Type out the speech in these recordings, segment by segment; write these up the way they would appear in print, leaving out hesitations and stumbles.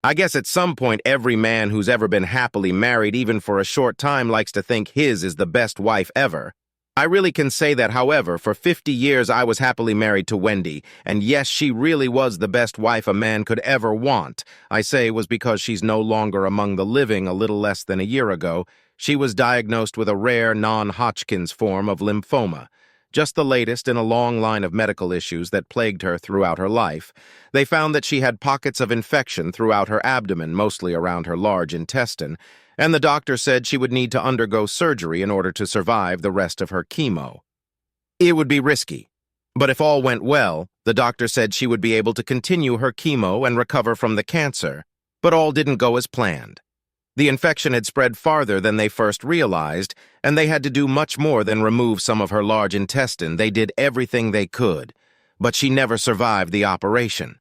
I guess at some point every man who's ever been happily married, even for a short time, likes to think his is the best wife ever. I really can say that, however, for 50 years I was happily married to Wendy, and yes, she really was the best wife a man could ever want. I say it was because she's no longer among the living a little less than a year ago. She was diagnosed with a rare non-Hodgkin's form of lymphoma, just the latest in a long line of medical issues that plagued her throughout her life. They found that she had pockets of infection throughout her abdomen, mostly around her large intestine, and the doctor said she would need to undergo surgery in order to survive the rest of her chemo. It would be risky, but if all went well, the doctor said she would be able to continue her chemo and recover from the cancer, but all didn't go as planned. The infection had spread farther than they first realized, and they had to do much more than remove some of her large intestine. They did everything they could, but she never survived the operation.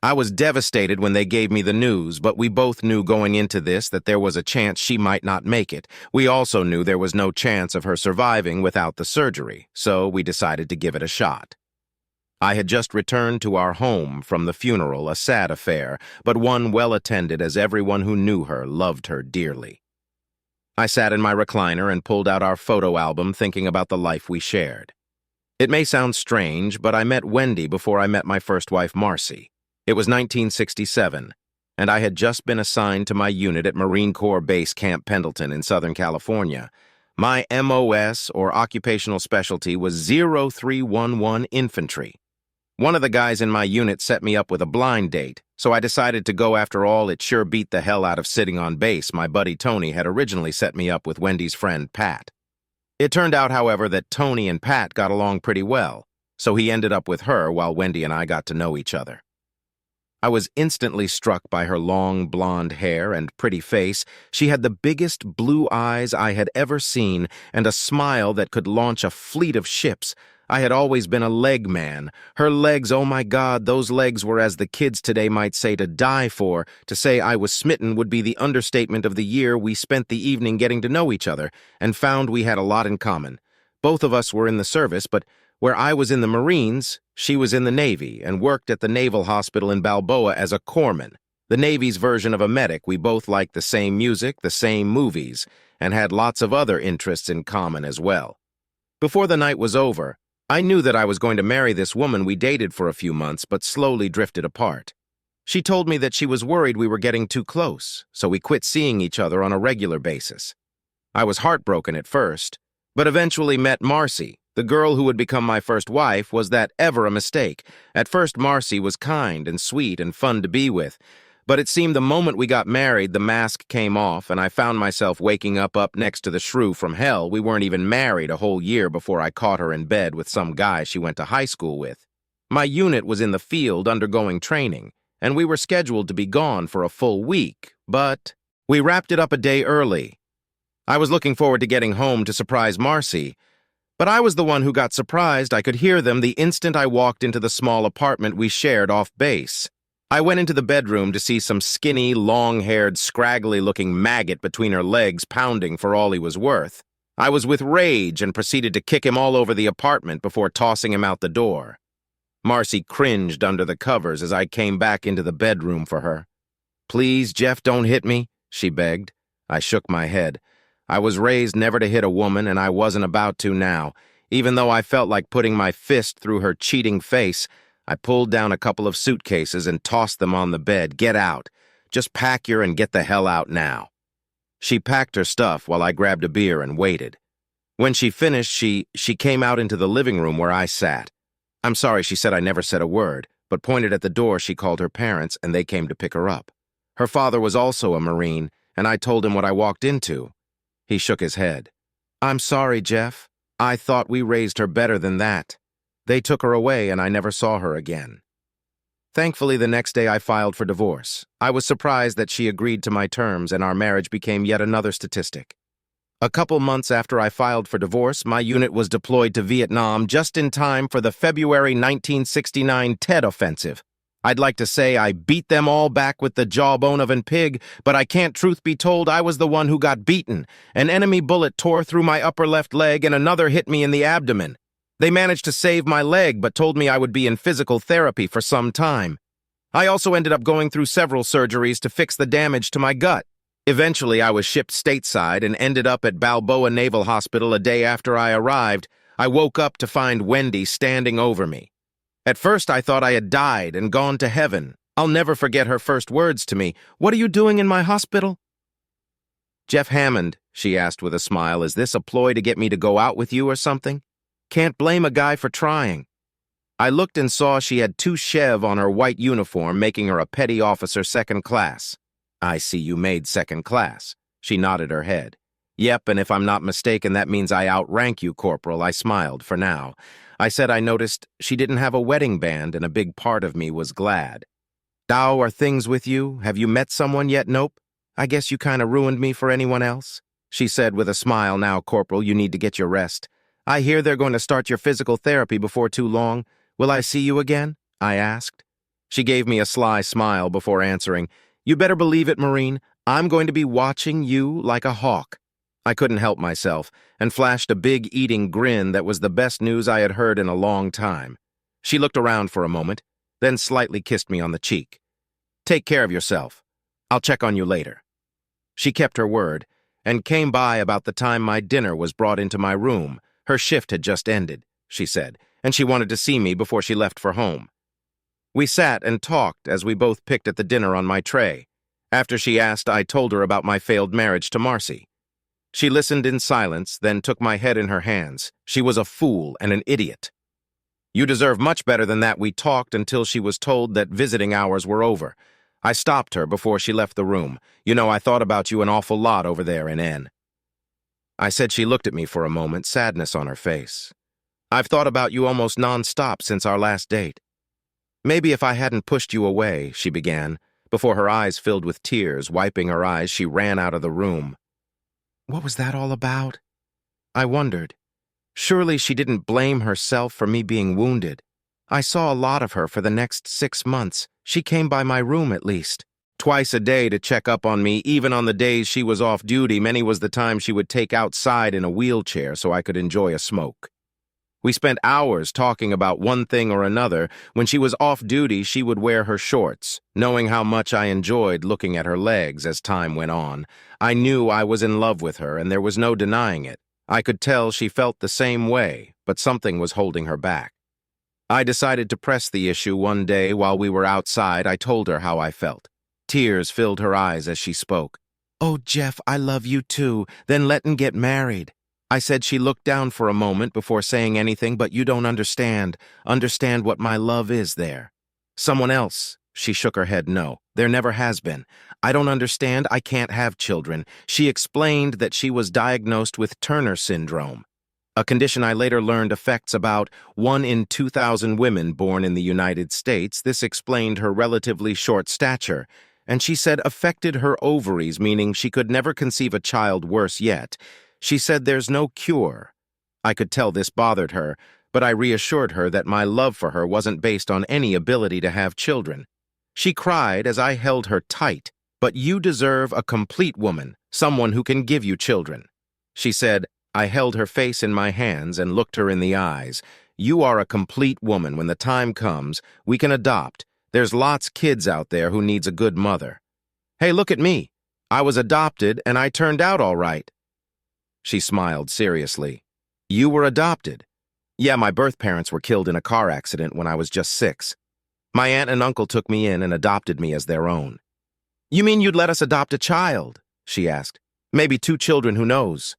I was devastated when they gave me the news, but we both knew going into this that there was a chance she might not make it. We also knew there was no chance of her surviving without the surgery, so we decided to give it a shot. I had just returned to our home from the funeral, a sad affair, but one well attended as everyone who knew her loved her dearly. I sat in my recliner and pulled out our photo album thinking about the life we shared. It may sound strange, but I met Wendy before I met my first wife, Marcy. It was 1967, and I had just been assigned to my unit at Marine Corps Base Camp Pendleton in Southern California. My MOS, or occupational specialty, was 0311 Infantry. One of the guys in my unit set me up with a blind date, so I decided to go. After all, it sure beat the hell out of sitting on base. My buddy Tony had originally set me up with Wendy's friend, Pat. It turned out, however, that Tony and Pat got along pretty well, so he ended up with her while Wendy and I got to know each other. I was instantly struck by her long blonde hair and pretty face. She had the biggest blue eyes I had ever seen and a smile that could launch a fleet of ships. I had always been a leg man. Her legs, oh my God, those legs were, as the kids today might say, to die for. To say I was smitten would be the understatement of the year. We spent the evening getting to know each other and found we had a lot in common. Both of us were in the service, but where I was in the Marines, she was in the Navy and worked at the Naval Hospital in Balboa as a corpsman, the Navy's version of a medic. We both liked the same music, the same movies, and had lots of other interests in common as well. Before the night was over, I knew that I was going to marry this woman we dated for a few months but slowly drifted apart. She told me that she was worried we were getting too close, so we quit seeing each other on a regular basis. I was heartbroken at first, but eventually met Marcy. The girl who would become my first wife. Was that ever a mistake? At first, Marcy was kind and sweet and fun to be with, but it seemed the moment we got married, the mask came off, and I found myself waking up next to the shrew from hell. We weren't even married a whole year before I caught her in bed with some guy she went to high school with. My unit was in the field undergoing training, and we were scheduled to be gone for a full week, but we wrapped it up a day early. I was looking forward to getting home to surprise Marcy, but I was the one who got surprised. I could hear them the instant I walked into the small apartment we shared off base. I went into the bedroom to see some skinny, long-haired, scraggly-looking maggot between her legs pounding for all he was worth. I was with rage and proceeded to kick him all over the apartment before tossing him out the door. Marcy cringed under the covers as I came back into the bedroom for her. "Please, Jeff, don't hit me," she begged. I shook my head. I was raised never to hit a woman, and I wasn't about to now. Even though I felt like putting my fist through her cheating face, I pulled down a couple of suitcases and tossed them on the bed. "Get out. Just pack your and get the hell out now." She packed her stuff while I grabbed a beer and waited. When she finished, she came out into the living room where I sat. "I'm sorry," she said. I never said a word, but pointed at the door. She called her parents, and they came to pick her up. Her father was also a Marine, and I told him what I walked into. He shook his head. "I'm sorry, Jeff. I thought we raised her better than that. They took her away, and I never saw her again." Thankfully, the next day I filed for divorce. I was surprised that she agreed to my terms, and our marriage became yet another statistic. A couple months after I filed for divorce, my unit was deployed to Vietnam just in time for the February 1969 Tet Offensive. I'd like to say I beat them all back with the jawbone of an pig, but I can't. Truth be told, I was the one who got beaten. An enemy bullet tore through my upper left leg and another hit me in the abdomen. They managed to save my leg, but told me I would be in physical therapy for some time. I also ended up going through several surgeries to fix the damage to my gut. Eventually, I was shipped stateside and ended up at Balboa Naval Hospital a day after I arrived. I woke up to find Wendy standing over me. At first, I thought I had died and gone to heaven. I'll never forget her first words to me. "What are you doing in my hospital?" "Jeff Hammond," she asked with a smile, "is this a ploy to get me to go out with you or something? Can't blame a guy for trying." I looked and saw she had 2 Chev on her white uniform, making her a petty officer second class. "I see you made second class." She nodded her head. "Yep, and if I'm not mistaken, that means I outrank you, Corporal." I smiled for now. I said I noticed she didn't have a wedding band, and a big part of me was glad. "How are things with you? Have you met someone yet?" "Nope. I guess you kind of ruined me for anyone else." She said with a smile, "Now, Corporal, you need to get your rest. I hear they're going to start your physical therapy before too long. Will I see you again?" I asked. She gave me a sly smile before answering, "You better believe it, Marine. I'm going to be watching you like a hawk." I couldn't help myself and flashed a big eating grin that was the best news I had heard in a long time. She looked around for a moment, then slightly kissed me on the cheek. "Take care of yourself. I'll check on you later." She kept her word and came by about the time my dinner was brought into my room. Her shift had just ended, she said, and she wanted to see me before she left for home. We sat and talked as we both picked at the dinner on my tray. After she asked, I told her about my failed marriage to Marcy. She listened in silence, then took my head in her hands. She was a fool and an idiot. "You deserve much better than that." We talked until she was told that visiting hours were over. I stopped her before she left the room. "You know, I thought about you an awful lot over there in N." I said. She looked at me for a moment, sadness on her face. "I've thought about you almost non-stop since our last date." "Maybe if I hadn't pushed you away," she began. Before her eyes filled with tears, wiping her eyes, she ran out of the room. What was that all about? I wondered. Surely she didn't blame herself for me being wounded. I saw a lot of her for the next 6 months. She came by my room at least. Twice a day to check up on me, even on the days she was off duty. Many was the time she would take outside in a wheelchair so I could enjoy a smoke. We spent hours talking about one thing or another. When she was off duty, she would wear her shorts. Knowing how much I enjoyed looking at her legs as time went on, I knew I was in love with her, and there was no denying it. I could tell she felt the same way, but something was holding her back. I decided to press the issue one day while we were outside. I told her how I felt. Tears filled her eyes as she spoke. "Oh, Jeff, I love you too. Then let'n get married." I said. She looked down for a moment before saying anything. "But you don't understand what my love is there." "Someone else?" She shook her head. "No, there never has been. I don't understand. I can't have children." She explained that she was diagnosed with Turner syndrome, a condition I later learned affects about 1 in 2,000 women born in the United States. This explained her relatively short stature, and she said affected her ovaries, meaning she could never conceive a child. Worse yet, she said there's no cure. I could tell this bothered her, but I reassured her that my love for her wasn't based on any ability to have children. She cried as I held her tight. "But you deserve a complete woman, someone who can give you children," she said. I held her face in my hands and looked her in the eyes. "You are a complete woman. When the time comes, we can adopt. There's lots kids out there who needs a good mother. Hey, look at me. I was adopted and I turned out all right." She smiled seriously. "You were adopted?" "Yeah, my birth parents were killed in a car accident when I was just 6. My aunt and uncle took me in and adopted me as their own." "You mean you'd let us adopt a child?" she asked. "Maybe 2 children, who knows?"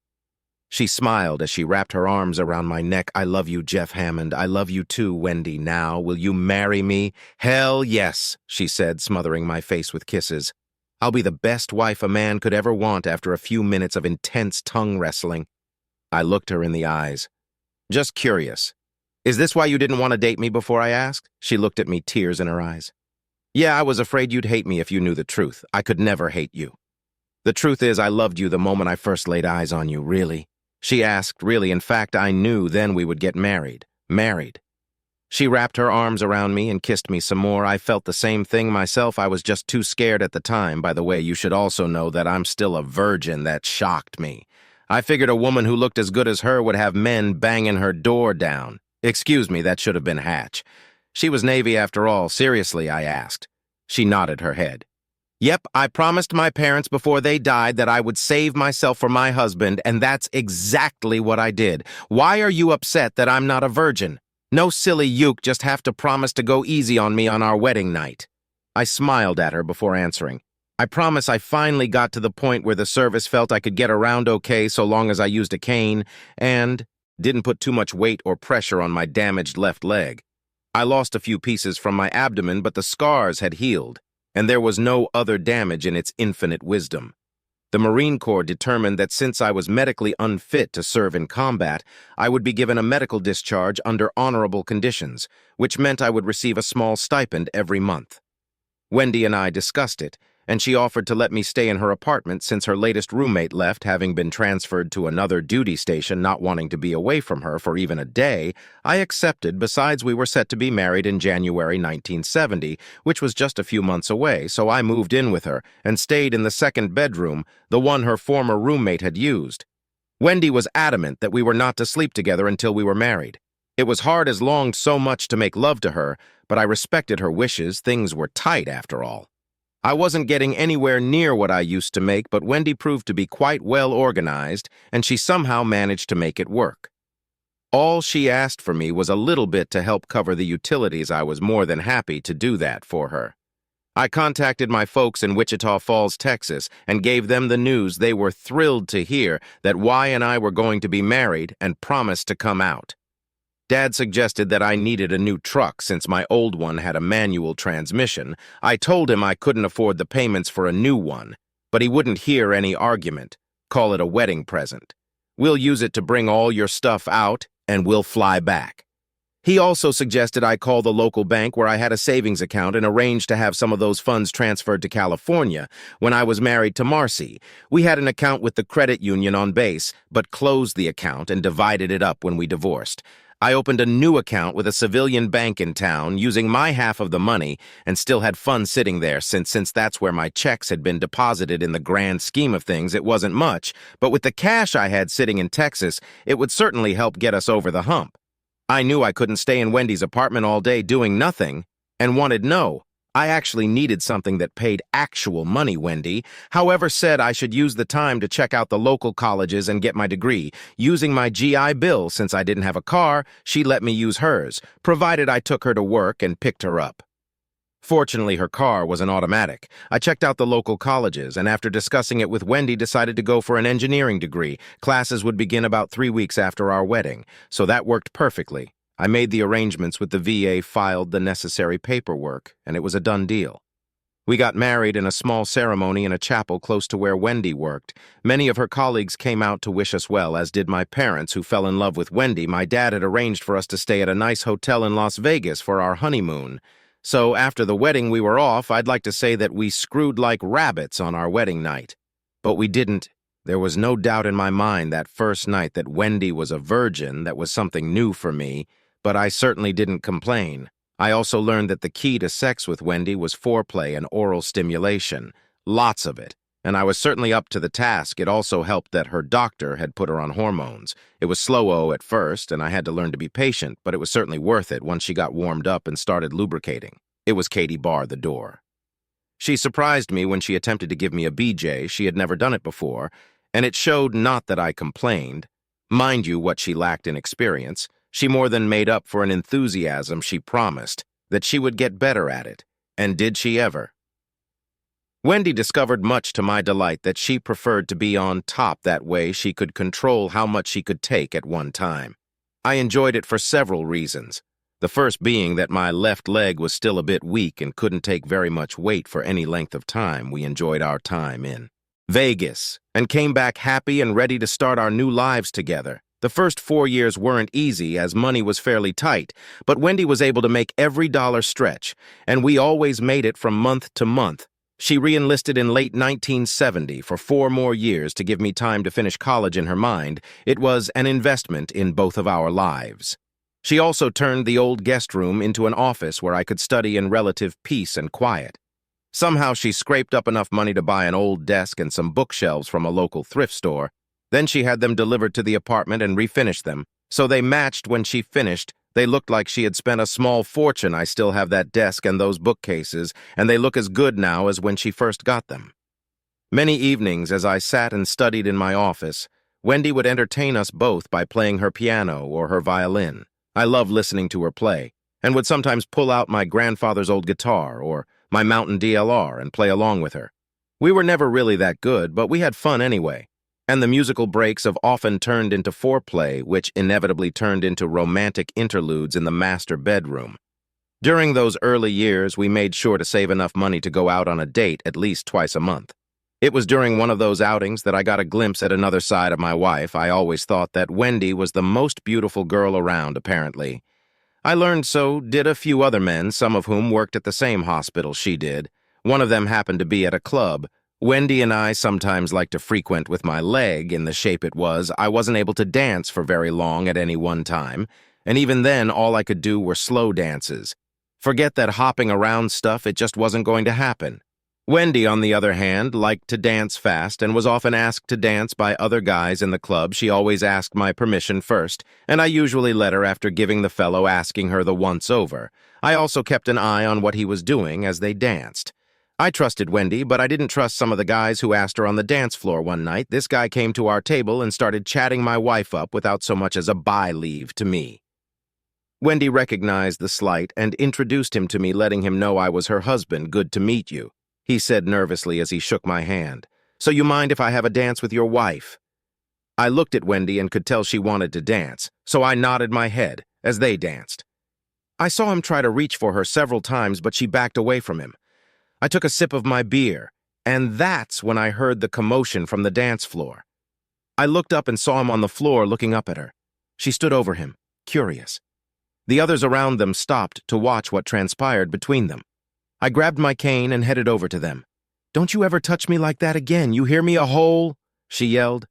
She smiled as she wrapped her arms around my neck. "I love you, Jeff Hammond. I love you too, Wendy. Now, will you marry me?" "Hell yes," she said, smothering my face with kisses. "I'll be the best wife a man could ever want." After a few minutes of intense tongue wrestling, I looked her in the eyes. "Just curious. Is this why you didn't want to date me before?" I asked. She looked at me, tears in her eyes. "Yeah, I was afraid you'd hate me if you knew the truth. I could never hate you. The truth is, I loved you the moment I first laid eyes on you." "Really?" she asked. "Really. In fact, I knew then we would get married." Married. She wrapped her arms around me and kissed me some more. I felt the same thing myself. I was just too scared at the time. By the way, you should also know that I'm still a virgin. That shocked me. I figured a woman who looked as good as her would have men banging her door down. Excuse me, that should have been Hatch. She was Navy after all. Seriously, I asked. She nodded her head. Yep, I promised my parents before they died that I would save myself for my husband, and that's exactly what I did. Why are you upset that I'm not a virgin? No silly uke just have to promise to go easy on me on our wedding night. I smiled at her before answering. I promise I finally got to the point where the service felt I could get around okay so long as I used a cane, and didn't put too much weight or pressure on my damaged left leg. I lost a few pieces from my abdomen, but the scars had healed, and there was no other damage in its infinite wisdom. The Marine Corps determined that since I was medically unfit to serve in combat, I would be given a medical discharge under honorable conditions, which meant I would receive a small stipend every month. Wendy and I discussed it, and she offered to let me stay in her apartment since her latest roommate left, having been transferred to another duty station. Not wanting to be away from her for even a day, I accepted. Besides, we were set to be married in January 1970, which was just a few months away, so I moved in with her and stayed in the second bedroom, the one her former roommate had used. Wendy was adamant that we were not to sleep together until we were married. It was hard as longed so much to make love to her, but I respected her wishes. Things were tight after all. I wasn't getting anywhere near what I used to make, but Wendy proved to be quite well organized, and she somehow managed to make it work. All she asked for me was a little bit to help cover the utilities. I was more than happy to do that for her. I contacted my folks in Wichita Falls, Texas, and gave them the news. They were thrilled to hear that Y and I were going to be married and promised to come out. Dad suggested that I needed a new truck since my old one had a manual transmission. I told him I couldn't afford the payments for a new one, but he wouldn't hear any argument. Call it a wedding present. We'll use it to bring all your stuff out, and we'll fly back. He also suggested I call the local bank where I had a savings account and arrange to have some of those funds transferred to California. When I was married to Marcy, we had an account with the credit union on base, but closed the account and divided it up when we divorced. I opened a new account with a civilian bank in town using my half of the money and still had funds sitting there since that's where my checks had been deposited. In the grand scheme of things, it wasn't much, but with the cash I had sitting in Texas, it would certainly help get us over the hump. I knew I couldn't stay in Wendy's apartment all day doing nothing and wanted I actually needed something that paid actual money. Wendy, however, said I should use the time to check out the local colleges and get my degree. Using my GI Bill, since I didn't have a car, she let me use hers, provided I took her to work and picked her up. Fortunately, her car was an automatic. I checked out the local colleges, and after discussing it with Wendy, decided to go for an engineering degree. Classes would begin about 3 weeks after our wedding, so that worked perfectly. I made the arrangements with the VA, filed the necessary paperwork, and it was a done deal. We got married in a small ceremony in a chapel close to where Wendy worked. Many of her colleagues came out to wish us well, as did my parents, who fell in love with Wendy. My dad had arranged for us to stay at a nice hotel in Las Vegas for our honeymoon. So after the wedding we were off, I'd like to say that we screwed like rabbits on our wedding night. But we didn't. There was no doubt in my mind that first night that Wendy was a virgin. That was something new for me. But I certainly didn't complain. I also learned that the key to sex with Wendy was foreplay and oral stimulation. Lots of it. And I was certainly up to the task. It also helped that her doctor had put her on hormones. It was slow-o at first, and I had to learn to be patient, but it was certainly worth it once she got warmed up and started lubricating. It was Katie Barr, the door. She surprised me when she attempted to give me a BJ. She had never done it before, and it showed not that I complained. Mind you, what she lacked in experience. She more than made up for an enthusiasm she promised, that she would get better at it. And did she ever? Wendy discovered, much to my delight, that she preferred to be on top. That way she could control how much she could take at one time. I enjoyed it for several reasons. The first being that my left leg was still a bit weak and couldn't take very much weight for any length of time. We enjoyed our time in Vegas and came back happy and ready to start our new lives together. The first 4 years weren't easy, as money was fairly tight, but Wendy was able to make every dollar stretch, and we always made it from month to month. She re-enlisted in late 1970 for 4 more years to give me time to finish college. In her mind, it was an investment in both of our lives. She also turned the old guest room into an office where I could study in relative peace and quiet. Somehow she scraped up enough money to buy an old desk and some bookshelves from a local thrift store. Then she had them delivered to the apartment and refinished them, so they matched when she finished They looked like she had spent a small fortune. I still have that desk and those bookcases, and they look as good now as when she first got them. Many evenings, as I sat and studied in my office, Wendy would entertain us both by playing her piano or her violin. I loved listening to her play, and would sometimes pull out my grandfather's old guitar or my Mountain DLR and play along with her. We were never really that good, but we had fun anyway, and the musical breaks have often turned into foreplay, which inevitably turned into romantic interludes in the master bedroom. During those early years, we made sure to save enough money to go out on a date at least twice a month. It was during one of those outings that I got a glimpse at another side of my wife. I always thought that Wendy was the most beautiful girl around, apparently. I learned so did a few other men, some of whom worked at the same hospital she did. One of them happened to be at a club. Wendy and I sometimes liked to frequent with my leg in the shape it was. I wasn't able to dance for very long at any one time, and even then all I could do were slow dances. Forget that hopping around stuff, it just wasn't going to happen. Wendy, on the other hand, liked to dance fast and was often asked to dance by other guys in the club. She always asked my permission first, and I usually let her after giving the fellow asking her the once-over. I also kept an eye on what he was doing as they danced. I trusted Wendy, but I didn't trust some of the guys who asked her on the dance floor one night. This guy came to our table and started chatting my wife up without so much as a bye leave to me. Wendy recognized the slight and introduced him to me, letting him know I was her husband. "Good to meet you," he said nervously as he shook my hand. "So you mind if I have a dance with your wife?" I looked at Wendy and could tell she wanted to dance, so I nodded my head as they danced. I saw him try to reach for her several times, but she backed away from him. I took a sip of my beer, and that's when I heard the commotion from the dance floor. I looked up and saw him on the floor looking up at her. She stood over him, curious. The others around them stopped to watch what transpired between them. I grabbed my cane and headed over to them. "Don't you ever touch me like that again, you hear me, a hole?" she yelled.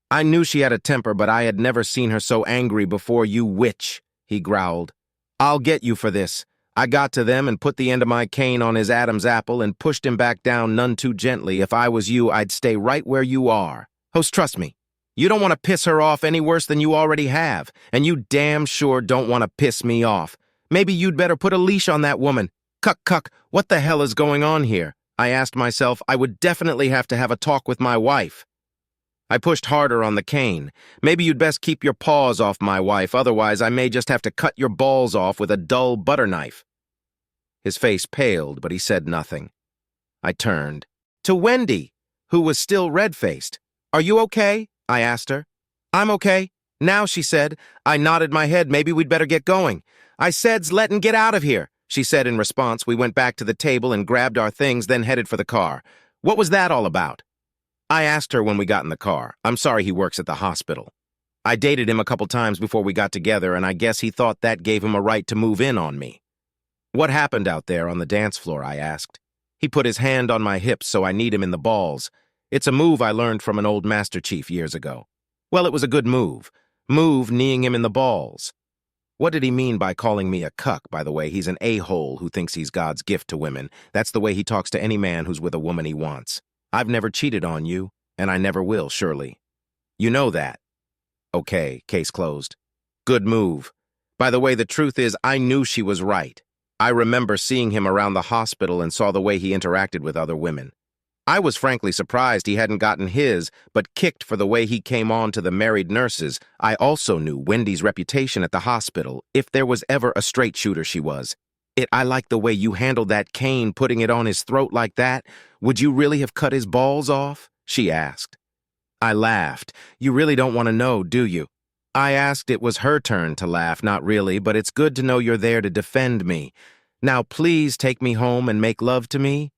I knew she had a temper, but I had never seen her so angry before. "You witch," he growled. "I'll get you for this." I got to them and put the end of my cane on his Adam's apple and pushed him back down none too gently. "If I was you, I'd stay right where you are. Host, trust me. You don't want to piss her off any worse than you already have, and you damn sure don't want to piss me off. Maybe you'd better put a leash on that woman." Cuck, what the hell is going on here? I asked myself. I would definitely have to have a talk with my wife. I pushed harder on the cane. "Maybe you'd best keep your paws off my wife, otherwise I may just have to cut your balls off with a dull butter knife." His face paled, but he said nothing. I turned to Wendy, who was still red-faced. "Are you okay?" I asked her. "I'm okay. Now," she said. I nodded my head. "Maybe we'd better get going." "I said's let'n get out of here," she said in response. We went back to the table and grabbed our things, then headed for the car. "What was that all about?" I asked her when we got in the car. "I'm sorry he works at the hospital. I dated him a couple times before we got together, and I guess he thought that gave him a right to move in on me." "What happened out there on the dance floor?" I asked. "He put his hand on my hips, so I kneed him in the balls. It's a move I learned from an old Master Chief years ago." "Well, it was a good move. Move kneeing him in the balls." What did he mean by calling me a cuck, by the way? He's an a-hole who thinks he's God's gift to women. That's the way he talks to any man who's with a woman he wants. "I've never cheated on you, and I never will, surely. You know that." "Okay, case closed." "Good move. By the way, the truth is, I knew she was right. I remember seeing him around the hospital and saw the way he interacted with other women. I was frankly surprised he hadn't gotten his, but kicked for the way he came on to the married nurses. I also knew Wendy's reputation at the hospital. If there was ever a straight shooter, she was. I liked the way you handled that cane, putting it on his throat like that. Would you really have cut his balls off?" she asked. I laughed. "You really don't want to know, do you?" I asked. It was her turn to laugh. "Not really, but it's good to know you're there to defend me. Now please take me home and make love to me."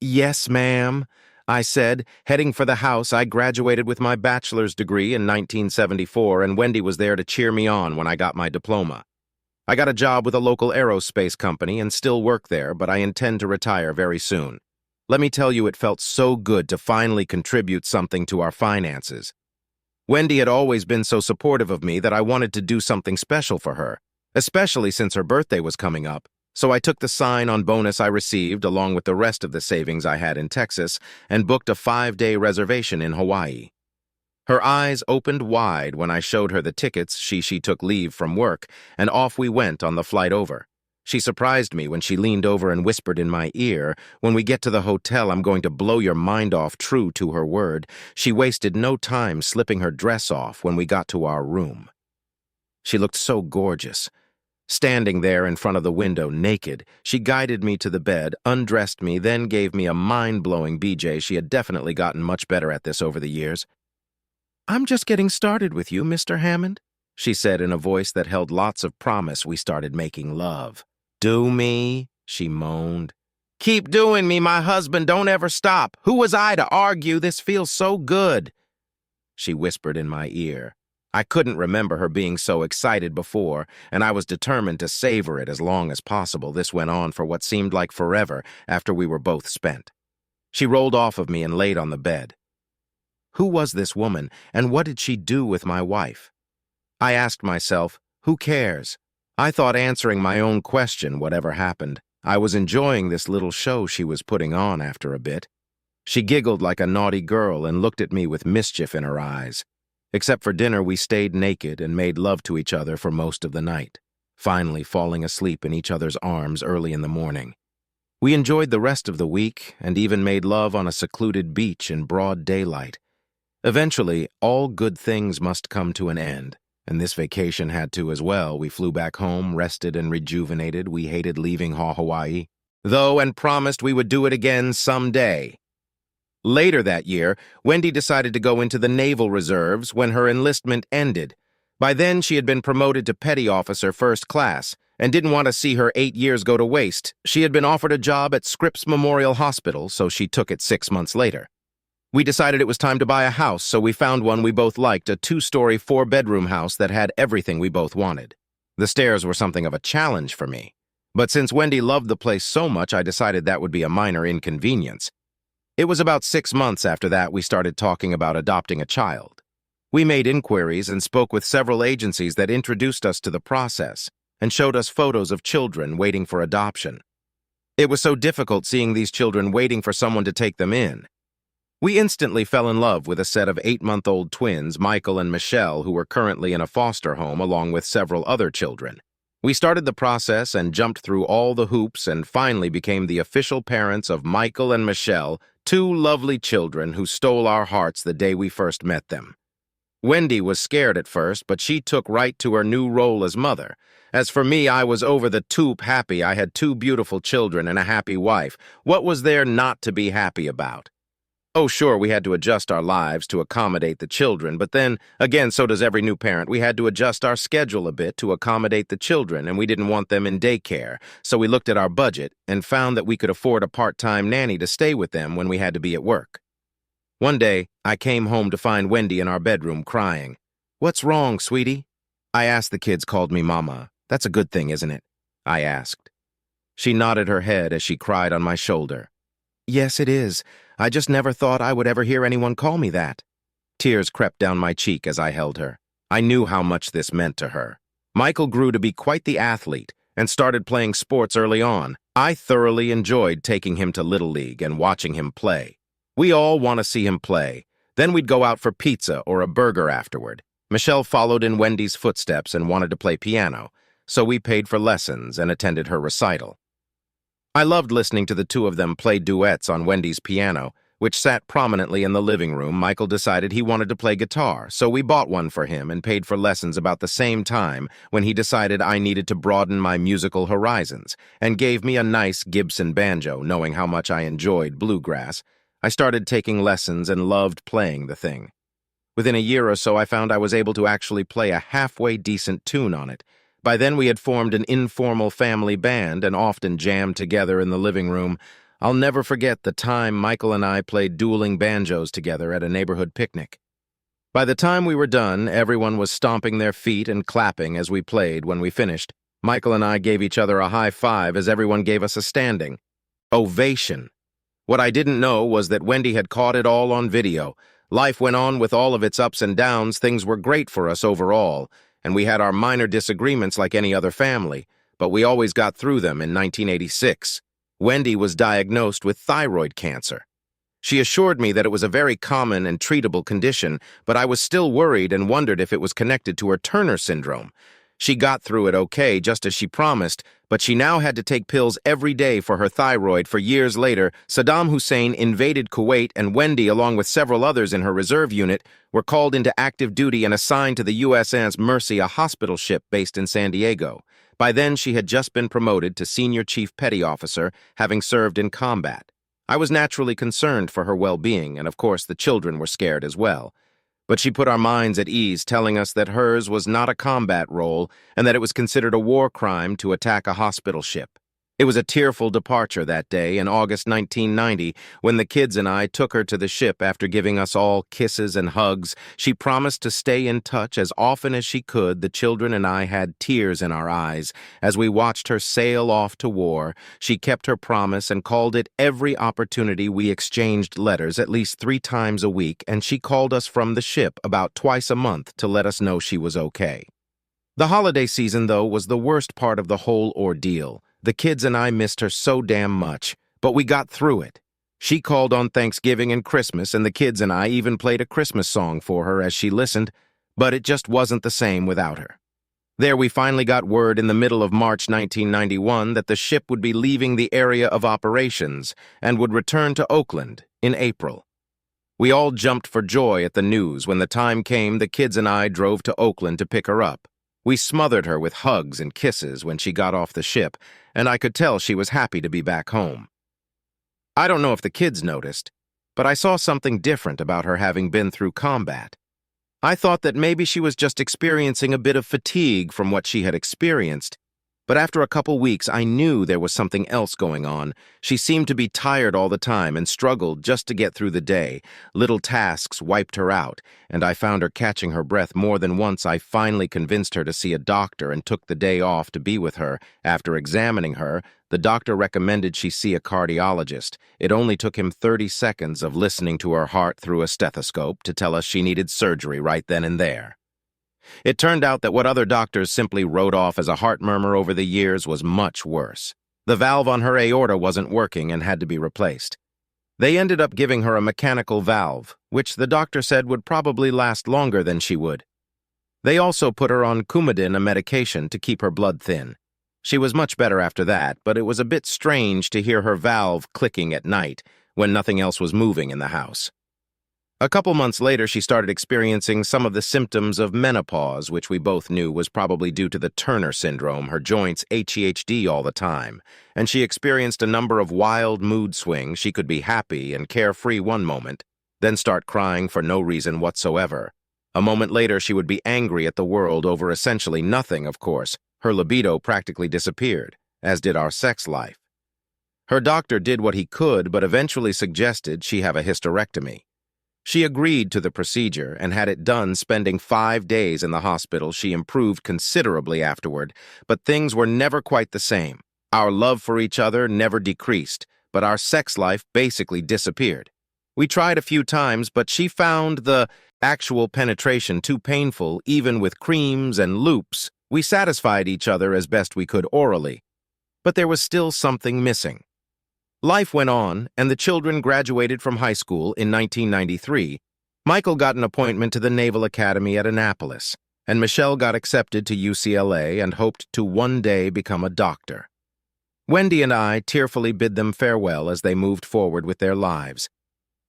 "Yes, ma'am," I said, heading for the house. I graduated with my bachelor's degree in 1974, and Wendy was there to cheer me on when I got my diploma. I got a job with a local aerospace company and still work there, but I intend to retire very soon. Let me tell you, it felt so good to finally contribute something to our finances. Wendy had always been so supportive of me that I wanted to do something special for her, especially since her birthday was coming up. So I took the sign-on bonus I received, along with the rest of the savings I had in Texas, and booked a 5-day reservation in Hawaii. Her eyes opened wide when I showed her the tickets. She took leave from work, and off we went on the flight over. She surprised me when she leaned over and whispered in my ear, "When we get to the hotel, I'm going to blow your mind off," true to her word. She wasted no time slipping her dress off when we got to our room. She looked so gorgeous. Standing there in front of the window, naked, she guided me to the bed, undressed me, then gave me a mind-blowing BJ. She had definitely gotten much better at this over the years. "I'm just getting started with you, Mr. Hammond," she said in a voice that held lots of promise. We started making love. "Do me," she moaned. "Keep doing me, my husband. Don't ever stop. Who was I to argue? This feels so good," she whispered in my ear. I couldn't remember her being so excited before, and I was determined to savor it as long as possible. This went on for what seemed like forever after we were both spent. She rolled off of me and laid on the bed. Who was this woman, and what did she do with my wife? I asked myself, who cares? I thought answering my own question, whatever happened. I was enjoying this little show she was putting on after a bit. She giggled like a naughty girl and looked at me with mischief in her eyes. Except for dinner, we stayed naked and made love to each other for most of the night, finally falling asleep in each other's arms early in the morning. We enjoyed the rest of the week and even made love on a secluded beach in broad daylight. Eventually, all good things must come to an end, and this vacation had to as well. We flew back home, rested and rejuvenated. We hated leaving Hawaii, though, and promised we would do it again someday. Later that year, Wendy decided to go into the Naval Reserves when her enlistment ended. By then, she had been promoted to petty officer first class and didn't want to see her 8 years go to waste. She had been offered a job at Scripps Memorial Hospital, so she took it 6 months later. We decided it was time to buy a house, so we found one we both liked, a 2-story, 4-bedroom house that had everything we both wanted. The stairs were something of a challenge for me. But since Wendy loved the place so much, I decided that would be a minor inconvenience. It was about 6 months after that we started talking about adopting a child. We made inquiries and spoke with several agencies that introduced us to the process and showed us photos of children waiting for adoption. It was so difficult seeing these children waiting for someone to take them in. We instantly fell in love with a set of 8-month-old twins, Michael and Michelle, who were currently in a foster home along with several other children. We started the process and jumped through all the hoops and finally became the official parents of Michael and Michelle, 2 lovely children who stole our hearts the day we first met them. Wendy was scared at first, but she took right to her new role as mother. As for me, I was over the top happy. I had 2 beautiful children and a happy wife. What was there not to be happy about? Oh, sure, we had to adjust our lives to accommodate the children, but then, again, so does every new parent. We had to adjust our schedule a bit to accommodate the children, and we didn't want them in daycare, so we looked at our budget and found that we could afford a part-time nanny to stay with them when we had to be at work. One day, I came home to find Wendy in our bedroom crying. "What's wrong, sweetie?" I asked. The kids called me Mama. "That's a good thing, isn't it?" I asked. She nodded her head as she cried on my shoulder. "Yes, it is. I just never thought I would ever hear anyone call me that." Tears crept down my cheek as I held her. I knew how much this meant to her. Michael grew to be quite the athlete and started playing sports early on. I thoroughly enjoyed taking him to Little League and watching him play. We all want to see him play. Then we'd go out for pizza or a burger afterward. Michelle followed in Wendy's footsteps and wanted to play piano, so we paid for lessons and attended her recital. I loved listening to the 2 of them play duets on Wendy's piano, which sat prominently in the living room. Michael decided he wanted to play guitar, so we bought one for him and paid for lessons about the same time when he decided I needed to broaden my musical horizons and gave me a nice Gibson banjo, knowing how much I enjoyed bluegrass. I started taking lessons and loved playing the thing. Within a year or so, I found I was able to actually play a halfway decent tune on it. By then, we had formed an informal family band and often jammed together in the living room. I'll never forget the time Michael and I played dueling banjos together at a neighborhood picnic. By the time we were done, everyone was stomping their feet and clapping as we played. When we finished, Michael and I gave each other a high five as everyone gave us a standing ovation. What I didn't know was that Wendy had caught it all on video. Life went on with all of its ups and downs. Things were great for us overall, and we had our minor disagreements like any other family, but we always got through them. In 1986, Wendy was diagnosed with thyroid cancer. She assured me that it was a very common and treatable condition, but I was still worried and wondered if it was connected to her Turner syndrome. She got through it okay, just as she promised, but she now had to take pills every day for her thyroid. For years later, Saddam Hussein invaded Kuwait, and Wendy, along with several others in her reserve unit, were called into active duty and assigned to the USS Mercy, a hospital ship based in San Diego. By then, she had just been promoted to Senior Chief Petty Officer, having served in combat. I was naturally concerned for her well-being, and of course the children were scared as well. But she put our minds at ease, telling us that hers was not a combat role and that it was considered a war crime to attack a hospital ship. It was a tearful departure that day in August 1990 when the kids and I took her to the ship after giving us all kisses and hugs. She promised to stay in touch as often as she could. The children and I had tears in our eyes as we watched her sail off to war. She kept her promise and called it every opportunity. We exchanged letters at least 3 times a week, and she called us from the ship about twice a month to let us know she was okay. The holiday season, though, was the worst part of the whole ordeal. The kids and I missed her so damn much, but we got through it. She called on Thanksgiving and Christmas, and the kids and I even played a Christmas song for her as she listened, but it just wasn't the same without her. There we finally got word in the middle of March 1991 that the ship would be leaving the area of operations and would return to Oakland in April. We all jumped for joy at the news. When the time came, the kids and I drove to Oakland to pick her up. We smothered her with hugs and kisses when she got off the ship, and I could tell she was happy to be back home. I don't know if the kids noticed, but I saw something different about her having been through combat. I thought that maybe she was just experiencing a bit of fatigue from what she had experienced, but after a couple weeks I knew there was something else going on. She seemed to be tired all the time and struggled just to get through the day. Little tasks wiped her out, and I found her catching her breath more than once. I finally convinced her to see a doctor and took the day off to be with her. After examining her, the doctor recommended she see a cardiologist. It only took him 30 seconds of listening to her heart through a stethoscope to tell us she needed surgery right then and there. It turned out that what other doctors simply wrote off as a heart murmur over the years was much worse. The valve on her aorta wasn't working and had to be replaced. They ended up giving her a mechanical valve, which the doctor said would probably last longer than she would. They also put her on Coumadin, a medication to keep her blood thin. She was much better after that, but it was a bit strange to hear her valve clicking at night when nothing else was moving in the house. A couple months later, she started experiencing some of the symptoms of menopause, which we both knew was probably due to the Turner syndrome, her joints HEHD all the time, and she experienced a number of wild mood swings. She could be happy and carefree one moment, then start crying for no reason whatsoever. A moment later, she would be angry at the world over essentially nothing, of course. Her libido practically disappeared, as did our sex life. Her doctor did what he could, but eventually suggested she have a hysterectomy. She agreed to the procedure and had it done, spending 5 days in the hospital. She improved considerably afterward, but things were never quite the same. Our love for each other never decreased, but our sex life basically disappeared. We tried a few times, but she found the actual penetration too painful. Even with creams and loops, we satisfied each other as best we could orally, but there was still something missing. Life went on, and the children graduated from high school in 1993. Michael got an appointment to the Naval Academy at Annapolis, and Michelle got accepted to UCLA and hoped to one day become a doctor. Wendy and I tearfully bid them farewell as they moved forward with their lives.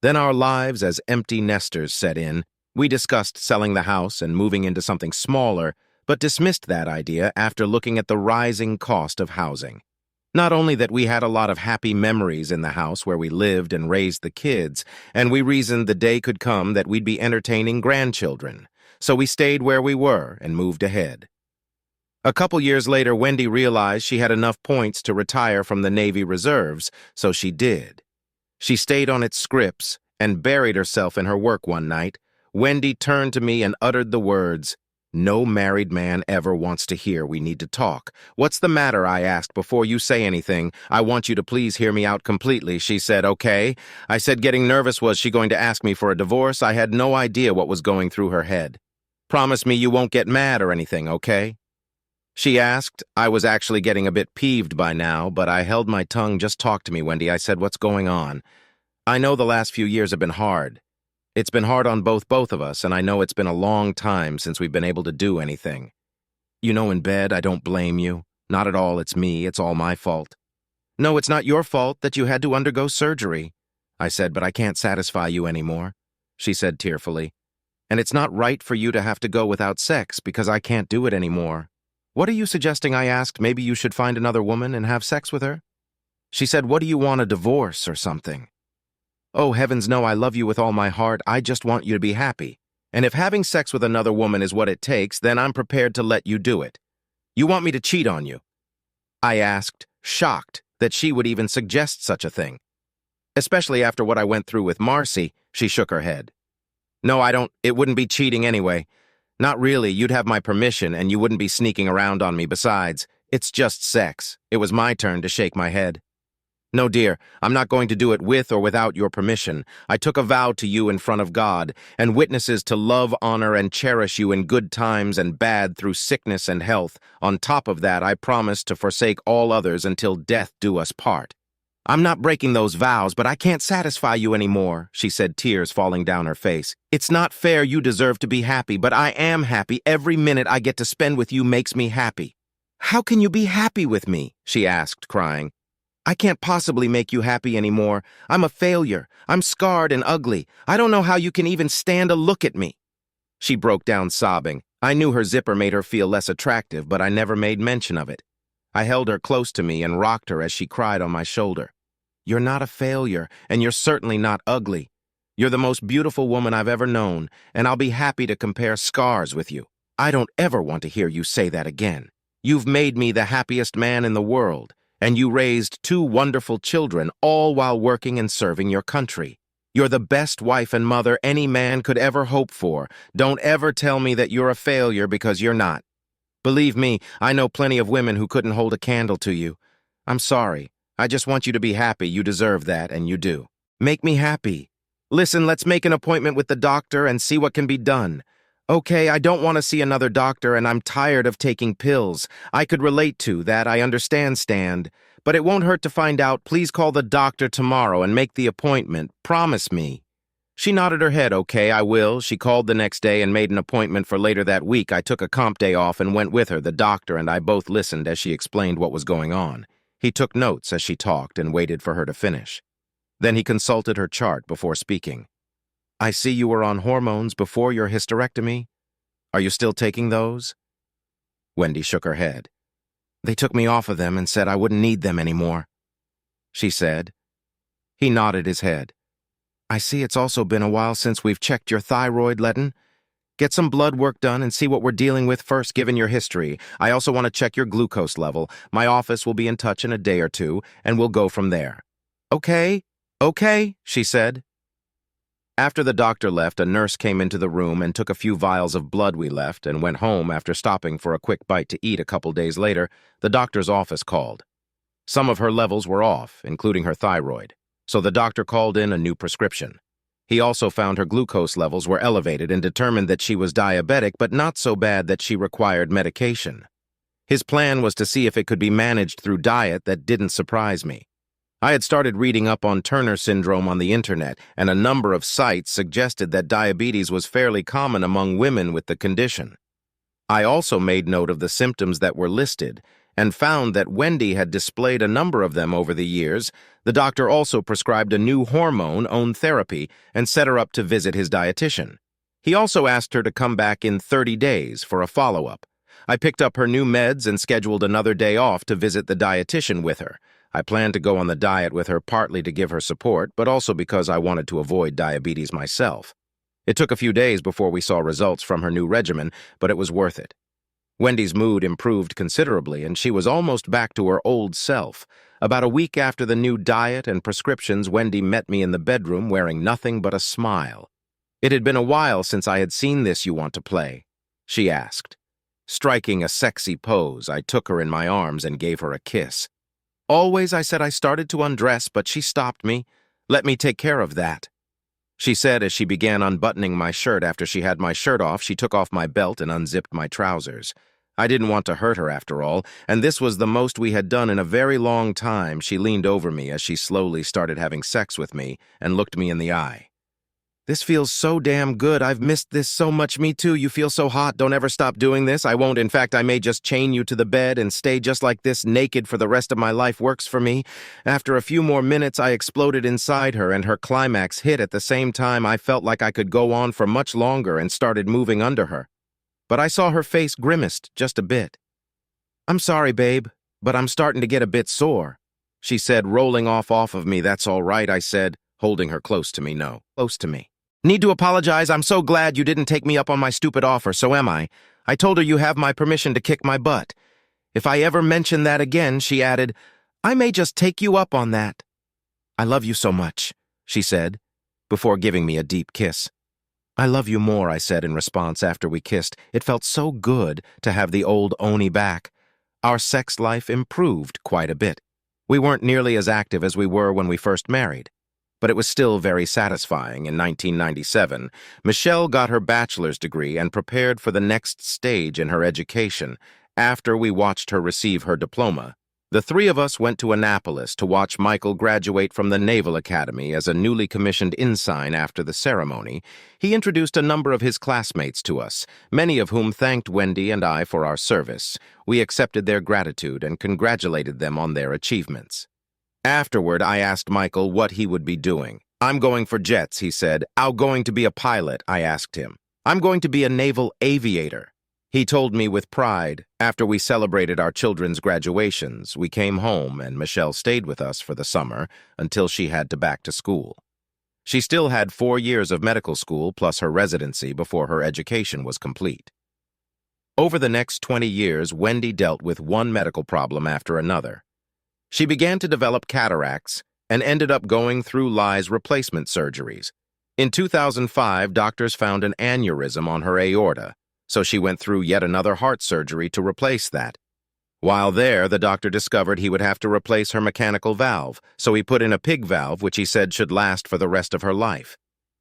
Then our lives as empty nesters set in. We discussed selling the house and moving into something smaller, but dismissed that idea after looking at the rising cost of housing. Not only that we had a lot of happy memories in the house where we lived and raised the kids, and we reasoned the day could come that we'd be entertaining grandchildren, so we stayed where we were and moved ahead. A couple years later, Wendy realized she had enough points to retire from the Navy Reserves, so she did. She stayed on its scripts and buried herself in her work one night. Wendy turned to me and uttered the words, "No married man ever wants to hear we need to talk." "What's the matter?" I asked. "Before you say anything, I want you to please hear me out completely." She said, "Okay." I said, getting nervous. Was she going to ask me for a divorce? I had no idea what was going through her head. "Promise me you won't get mad or anything, okay?" She asked. I was actually getting a bit peeved by now, but I held my tongue. "Just talk to me, Wendy." I said, "What's going on?" I know the last few years have been hard. It's been hard on both of us, and I know it's been a long time since we've been able to do anything. You know, in bed, I don't blame you. Not at all, it's me, it's all my fault. No, it's not your fault that you had to undergo surgery, I said, but I can't satisfy you anymore, she said tearfully. And it's not right for you to have to go without sex because I can't do it anymore. What are you suggesting? I asked. Maybe you should find another woman and have sex with her? She said, what do you want, a divorce or something? Oh, heavens no, I love you with all my heart. I just want you to be happy. And if having sex with another woman is what it takes, then I'm prepared to let you do it. You want me to cheat on you? I asked, shocked that she would even suggest such a thing. Especially after what I went through with Marcy, she shook her head. No, I don't. It wouldn't be cheating anyway. Not really. You'd have my permission, and you wouldn't be sneaking around on me. Besides, it's just sex. It was my turn to shake my head. No, dear, I'm not going to do it with or without your permission. I took a vow to you in front of God and witnesses to love, honor, and cherish you in good times and bad through sickness and health. On top of that, I promised to forsake all others until death do us part. I'm not breaking those vows, but I can't satisfy you anymore, she said, tears falling down her face. It's not fair. You deserve to be happy, but I am happy. Every minute I get to spend with you makes me happy. How can you be happy with me? She asked, crying. I can't possibly make you happy anymore. I'm a failure. I'm scarred and ugly. I don't know how you can even stand a look at me. She broke down sobbing. I knew her zipper made her feel less attractive, but I never made mention of it. I held her close to me and rocked her as she cried on my shoulder. You're not a failure, and you're certainly not ugly. You're the most beautiful woman I've ever known, and I'll be happy to compare scars with you. I don't ever want to hear you say that again. You've made me the happiest man in the world. And you raised 2 wonderful children, all while working and serving your country. You're the best wife and mother any man could ever hope for. Don't ever tell me that you're a failure, because you're not. Believe me, I know plenty of women who couldn't hold a candle to you. I'm sorry. I just want you to be happy. You deserve that, and you do. Make me happy. Listen, let's make an appointment with the doctor and see what can be done. Okay, I don't want to see another doctor, and I'm tired of taking pills. I could relate to that, I understand, Stan. But it won't hurt to find out. Please call the doctor tomorrow and make the appointment. Promise me. She nodded her head. Okay, I will. She called the next day and made an appointment for later that week. I took a comp day off and went with her. The doctor and I both listened as she explained what was going on. He took notes as she talked and waited for her to finish. Then he consulted her chart before speaking. I see you were on hormones before your hysterectomy. Are you still taking those? Wendy shook her head. They took me off of them and said I wouldn't need them anymore, she said. He nodded his head. I see it's also been a while since we've checked your thyroid, Letton. Get some blood work done and see what we're dealing with first, given your history. I also want to check your glucose level. My office will be in touch in a day or two, and we'll go from there. Okay, she said. After the doctor left, a nurse came into the room and took a few vials of blood we left and went home after stopping for a quick bite to eat. A couple days later, the doctor's office called. Some of her levels were off, including her thyroid, so the doctor called in a new prescription. He also found her glucose levels were elevated and determined that she was diabetic, but not so bad that she required medication. His plan was to see if it could be managed through diet. That didn't surprise me. I had started reading up on Turner syndrome on the internet, and a number of sites suggested that diabetes was fairly common among women with the condition. I also made note of the symptoms that were listed and found that Wendy had displayed a number of them over the years. The doctor also prescribed a new hormone, OWN therapy, and set her up to visit his dietitian. He also asked her to come back in 30 days for a follow-up. I picked up her new meds and scheduled another day off to visit the dietitian with her. I planned to go on the diet with her partly to give her support, but also because I wanted to avoid diabetes myself. It took a few days before we saw results from her new regimen, but it was worth it. Wendy's mood improved considerably, and she was almost back to her old self. About a week after the new diet and prescriptions, Wendy met me in the bedroom wearing nothing but a smile. It had been a while since I had seen this you want to play, she asked. Striking a sexy pose, I took her in my arms and gave her a kiss. Always, I said. I started to undress, but she stopped me. Let me take care of that, she said as she began unbuttoning my shirt. After she had my shirt off, she took off my belt and unzipped my trousers. I didn't want to hurt her after all, and this was the most we had done in a very long time. She leaned over me as she slowly started having sex with me and looked me in the eye. "This feels so damn good. I've missed this so much. Me too. You feel so hot. Don't ever stop doing this. I won't. In fact, I may just chain you to the bed and stay just like this, naked for the rest of my life. Works for me." After a few more minutes, I exploded inside her, and her climax hit at the same time. I felt like I could go on for much longer and started moving under her. But I saw her face grimaced just a bit. "I'm sorry, babe, but I'm starting to get a bit sore," she said, rolling off of me. "That's all right," I said, holding her close to me. "No, close to me. Need to apologize. I'm so glad you didn't take me up on my stupid offer, so am I. I told her you have my permission to kick my butt. If I ever mention that again," she added, "I may just take you up on that." "I love you so much," she said, before giving me a deep kiss. "I love you more," I said in response after we kissed. It felt so good to have the old Oni back. Our sex life improved quite a bit. We weren't nearly as active as we were when we first married, but it was still very satisfying. In 1997, Michelle got her bachelor's degree and prepared for the next stage in her education. After we watched her receive her diploma, the three of us went to Annapolis to watch Michael graduate from the Naval Academy as a newly commissioned ensign. After the ceremony, he introduced a number of his classmates to us, many of whom thanked Wendy and I for our service. We accepted their gratitude and congratulated them on their achievements. Afterward, I asked Michael what he would be doing. "I'm going for jets," he said. "I'm going to be a pilot," I asked him. "I'm going to be a naval aviator," he told me with pride. After we celebrated our children's graduations, we came home and Michelle stayed with us for the summer until she had to back to school. She still had 4 years of medical school plus her residency before her education was complete. Over the next 20 years, Wendy dealt with one medical problem after another. She began to develop cataracts and ended up going through lens replacement surgeries. In 2005, doctors found an aneurysm on her aorta, so she went through yet another heart surgery to replace that. While there, the doctor discovered he would have to replace her mechanical valve, so he put in a pig valve, which he said should last for the rest of her life.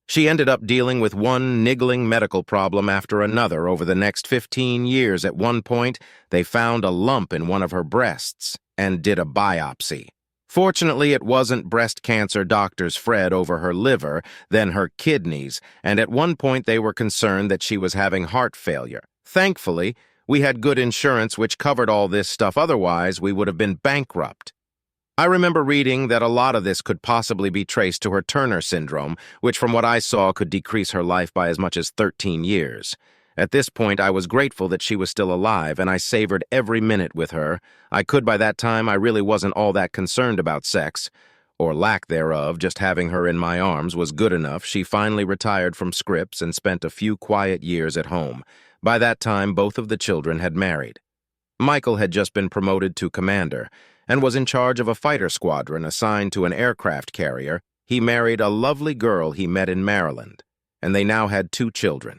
She ended up dealing with one niggling medical problem after another over the next 15 years. At one point, they found a lump in one of her breasts and did a biopsy. Fortunately, it wasn't breast cancer. Doctors fretted over her liver, then her kidneys, and at one point they were concerned that she was having heart failure. Thankfully, we had good insurance which covered all this stuff. Otherwise, we would have been bankrupt. I remember reading that a lot of this could possibly be traced to her Turner syndrome, which from what I saw could decrease her life by as much as 13 years. At this point, I was grateful that she was still alive, and I savored every minute with her. I could by that time. I really wasn't all that concerned about sex, or lack thereof. Just having her in my arms was good enough. She finally retired from Scripps and spent a few quiet years at home. By that time, both of the children had married. Michael had just been promoted to commander and was in charge of a fighter squadron assigned to an aircraft carrier. He married a lovely girl he met in Maryland, and they now had 2 children.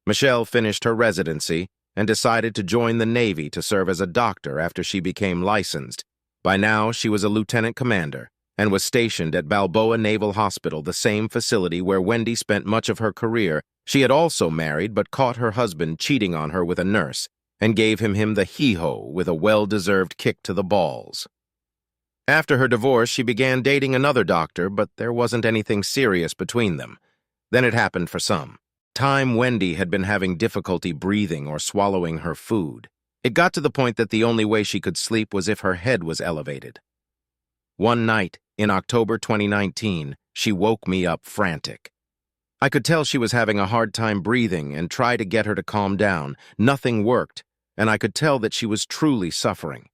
Michelle finished her residency and decided to join the Navy to serve as a doctor after she became licensed. By now, she was a lieutenant commander and was stationed at Balboa Naval Hospital, the same facility where Wendy spent much of her career. She had also married but caught her husband cheating on her with a nurse and gave him the hee-ho with a well-deserved kick to the balls. After her divorce, she began dating another doctor, but there wasn't anything serious between them. Then it happened for some time. Wendy had been having difficulty breathing or swallowing her food. It got to the point that the only way she could sleep was if her head was elevated. One night, in October 2019, she woke me up frantic. I could tell she was having a hard time breathing and tried to get her to calm down. Nothing worked, and I could tell that she was truly suffering.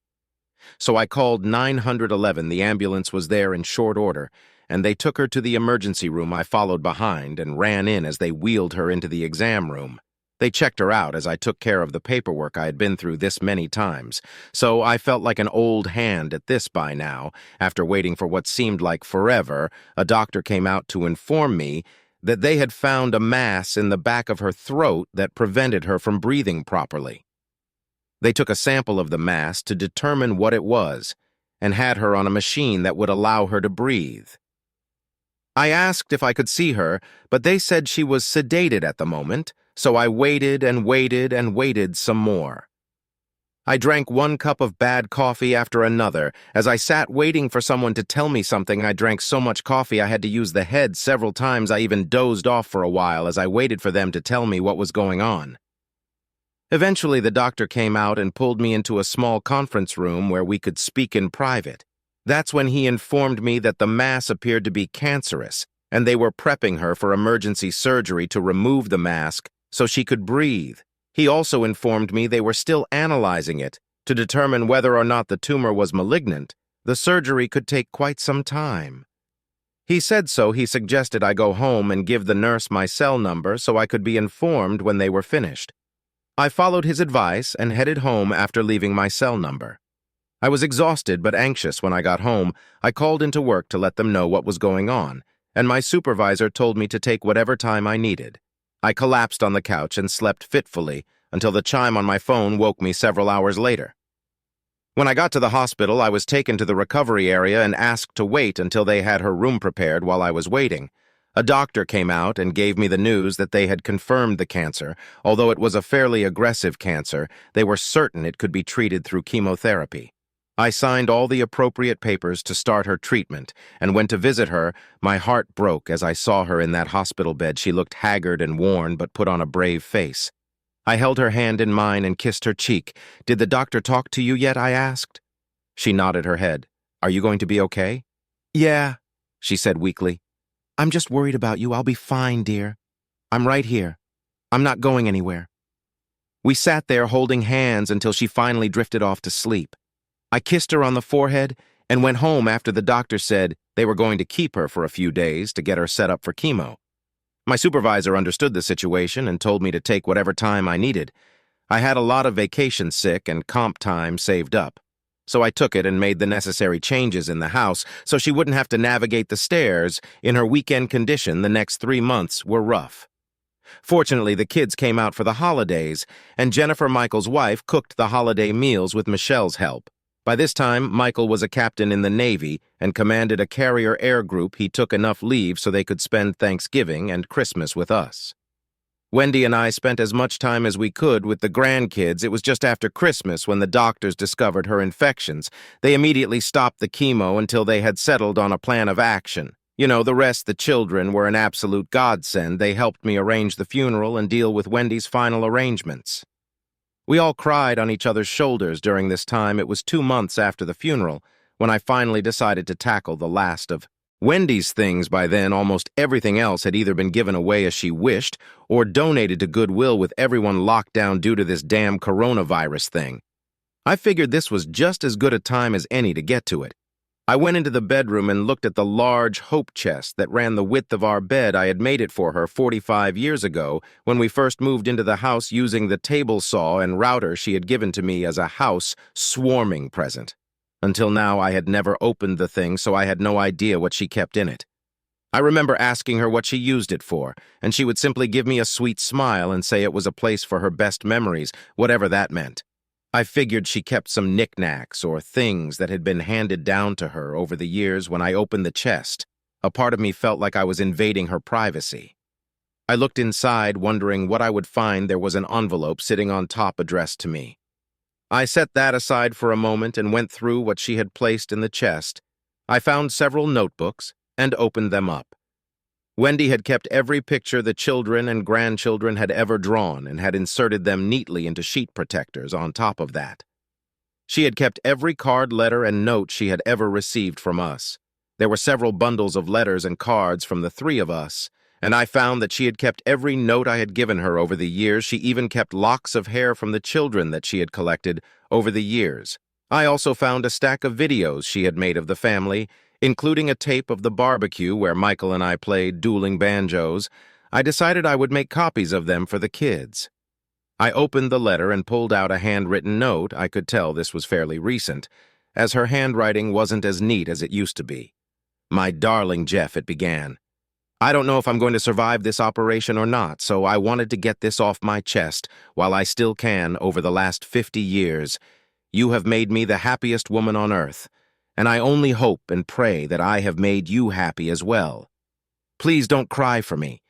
So I called 911. The ambulance was there in short order, and they took her to the emergency room. I followed behind and ran in as they wheeled her into the exam room. They checked her out as I took care of the paperwork I had been through this many times, so I felt like an old hand at this by now. After waiting for what seemed like forever, a doctor came out to inform me that they had found a mass in the back of her throat that prevented her from breathing properly. They took a sample of the mass to determine what it was and had her on a machine that would allow her to breathe. I asked if I could see her, but they said she was sedated at the moment, so I waited and waited and waited some more. I drank one cup of bad coffee after another. As I sat waiting for someone to tell me something, I drank so much coffee I had to use the head several times. I even dozed off for a while as I waited for them to tell me what was going on. Eventually, the doctor came out and pulled me into a small conference room where we could speak in private. That's when he informed me that the mass appeared to be cancerous, and they were prepping her for emergency surgery to remove the mass so she could breathe. He also informed me they were still analyzing it to determine whether or not the tumor was malignant. The surgery could take quite some time. He suggested I go home and give the nurse my cell number so I could be informed when they were finished. I followed his advice and headed home after leaving my cell number. I was exhausted but anxious when I got home. I called into work to let them know what was going on, and my supervisor told me to take whatever time I needed. I collapsed on the couch and slept fitfully until the chime on my phone woke me several hours later. When I got to the hospital, I was taken to the recovery area and asked to wait until they had her room prepared. While I was waiting, a doctor came out and gave me the news that they had confirmed the cancer. Although it was a fairly aggressive cancer, they were certain it could be treated through chemotherapy. I signed all the appropriate papers to start her treatment and went to visit her. My heart broke as I saw her in that hospital bed. She looked haggard and worn but put on a brave face. I held her hand in mine and kissed her cheek. "Did the doctor talk to you yet?" I asked. She nodded her head. "Are you going to be okay?" "Yeah," she said weakly. "I'm just worried about you. I'll be fine, dear. I'm right here. I'm not going anywhere." We sat there holding hands until she finally drifted off to sleep. I kissed her on the forehead and went home after the doctor said they were going to keep her for a few days to get her set up for chemo. My supervisor understood the situation and told me to take whatever time I needed. I had a lot of vacation sick and comp time saved up, so I took it and made the necessary changes in the house so she wouldn't have to navigate the stairs in her weekend condition. The next 3 months were rough. Fortunately, the kids came out for the holidays, and Jennifer, Michael's wife, cooked the holiday meals with Michelle's help. By this time, Michael was a captain in the Navy and commanded a carrier air group. He took enough leave so they could spend Thanksgiving and Christmas with us. Wendy and I spent as much time as we could with the grandkids. It was just after Christmas when the doctors discovered her infections. They immediately stopped the chemo until they had settled on a plan of action. The rest, the children, were an absolute godsend. They helped me arrange the funeral and deal with Wendy's final arrangements. We all cried on each other's shoulders during this time. It was 2 months after the funeral when I finally decided to tackle the last of Wendy's things. By then, almost everything else had either been given away as she wished or donated to Goodwill, with everyone locked down due to this damn coronavirus thing. I figured this was just as good a time as any to get to it. I went into the bedroom and looked at the large hope chest that ran the width of our bed. I had made it for her 45 years ago when we first moved into the house using the table saw and router she had given to me as a house swarming present. Until now, I had never opened the thing, so I had no idea what she kept in it. I remember asking her what she used it for, and she would simply give me a sweet smile and say it was a place for her best memories, whatever that meant. I figured she kept some knickknacks or things that had been handed down to her over the years. When I opened the chest, a part of me felt like I was invading her privacy. I looked inside, wondering what I would find. There was an envelope sitting on top addressed to me. I set that aside for a moment and went through what she had placed in the chest. I found several notebooks and opened them up. Wendy had kept every picture the children and grandchildren had ever drawn and had inserted them neatly into sheet protectors on top of that. She had kept every card, letter, and note she had ever received from us. There were several bundles of letters and cards from the 3 of us, and I found that she had kept every note I had given her over the years. She even kept locks of hair from the children that she had collected over the years. I also found a stack of videos she had made of the family, including a tape of the barbecue where Michael and I played dueling banjos. I decided I would make copies of them for the kids. I opened the letter and pulled out a handwritten note. I could tell this was fairly recent, as her handwriting wasn't as neat as it used to be. "My darling Jeff," it began. "I don't know if I'm going to survive this operation or not, so I wanted to get this off my chest while I still can. Over the last 50 years, you have made me the happiest woman on earth, and I only hope and pray that I have made you happy as well. Please don't cry for me.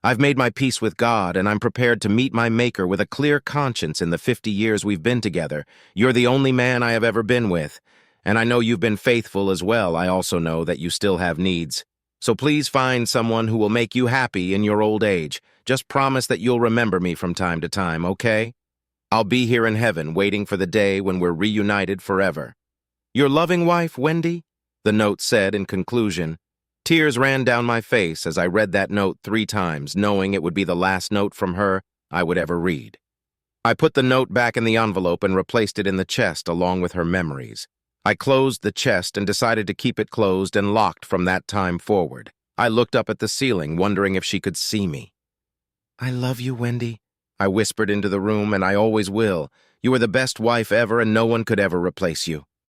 I've made my peace with God, and I'm prepared to meet my Maker with a clear conscience in the 50 years we've been together. You're the only man I have ever been with, and I know you've been faithful as well. I also know that you still have needs. So please find someone who will make you happy in your old age. Just promise that you'll remember me from time to time, okay? I'll be here in heaven waiting for the day when we're reunited forever. Your loving wife, Wendy? The note said in conclusion. Tears ran down my face as I read that note 3 times, knowing it would be the last note from her I would ever read. I put the note back in the envelope and replaced it in the chest along with her memories. I closed the chest and decided to keep it closed and locked from that time forward. I looked up at the ceiling, wondering if she could see me. I love you, Wendy, I whispered into the room, and I always will. You are the best wife ever, and no one could ever replace you.